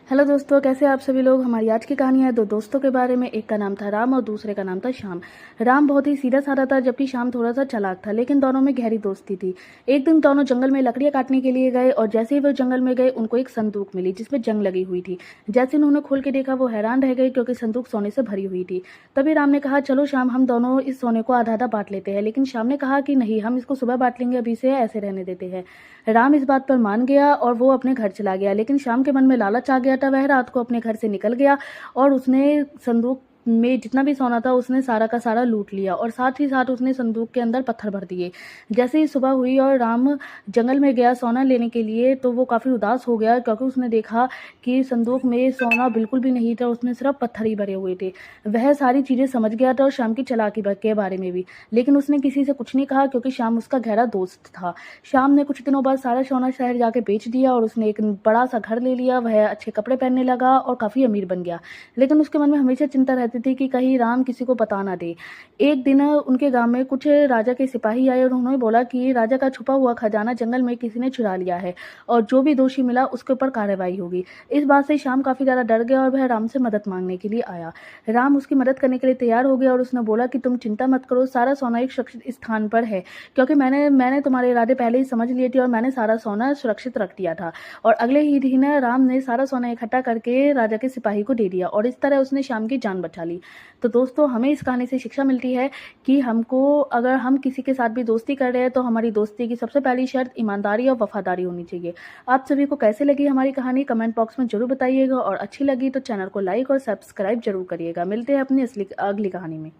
Hello दोस्तों, कैसे आप सभी लोग। हमारी आज की कहानी है दो दोस्तों के बारे में। एक का नाम था राम और दूसरे का नाम था श्याम। राम बहुत ही सीधा साधा था, जबकि श्याम थोड़ा सा चालाक था, लेकिन दोनों में गहरी दोस्ती थी। एक दिन दोनों जंगल में लकड़ियां काटने के लिए गए और जैसे ही वो जंगल में गए उनको एक संदूक मिली जिसमें जंग लगी हुई थी। जैसे उन्होंने खोल के देखा वो हैरान रह गए क्योंकि संदूक सोने से भरी हुई थी। तभी राम ने कहा, चलो श्याम, हम दोनों इस सोने को आधा आधा बांट लेते हैं। लेकिन श्याम ने कहा कि नहीं, हम इसको सुबह बांट लेंगे, अभी से ऐसे रहने देते हैं। राम इस बात पर मान गया और वो अपने घर चला गया। लेकिन श्याम के मन में लालच आ गया था। वह रात को अपने घर से निकल गया और उसने संदूक में जितना भी सोना था उसने सारा का सारा लूट लिया और साथ ही साथ उसने संदूक के अंदर पत्थर भर दिए। जैसे ही सुबह हुई और राम जंगल में गया सोना लेने के लिए, तो वो काफ़ी उदास हो गया क्योंकि उसने देखा कि संदूक में सोना बिल्कुल भी नहीं था, उसमें सिर्फ पत्थर ही भरे हुए थे। वह सारी चीज़ें समझ गया था और श्याम की चालाकी के बारे में भी, लेकिन उसने किसी से कुछ नहीं कहा क्योंकि श्याम उसका गहरा दोस्त था। श्याम ने कुछ दिनों बाद सारा सोना शहर जाके बेच दिया और उसने एक बड़ा सा घर ले लिया। वह अच्छे कपड़े पहनने लगा और काफ़ी अमीर बन गया। लेकिन उसके मन में हमेशा चिंता रहती थी कि कहीं राम किसी को पता ना दे। एक दिन उनके गांव में कुछ राजा के सिपाही आए और उन्होंने बोला कि राजा का छुपा हुआ खजाना जंगल में किसी ने चुरा लिया है और जो भी दोषी मिला उसके ऊपर कार्रवाई होगी। इस बात से श्याम काफी ज्यादा डर गया और वह राम से मदद मांगने के लिए आया। राम उसकी मदद करने के लिए तैयार हो गया और उसने बोला कि तुम चिंता मत करो, सारा सोना एक सुरक्षित स्थान पर है, क्योंकि मैंने तुम्हारे इरादे पहले ही समझ लिए थे और मैंने सारा सोना सुरक्षित रख दिया था। और अगले ही दिन राम ने सारा सोना इकट्ठा करके राजा के सिपाही को दे दिया और इस तरह उसने श्याम की जान बचा ली। तो दोस्तों, हमें इस कहानी से शिक्षा मिलती है कि हमको, अगर हम किसी के साथ भी दोस्ती कर रहे हैं तो हमारी दोस्ती की सबसे पहली शर्त ईमानदारी और वफादारी होनी चाहिए। आप सभी को कैसे लगी हमारी कहानी कमेंट बॉक्स में जरूर बताइएगा और अच्छी लगी तो चैनल को लाइक और सब्सक्राइब जरूर करिएगा। मिलते हैं अपनी अगली कहानी में।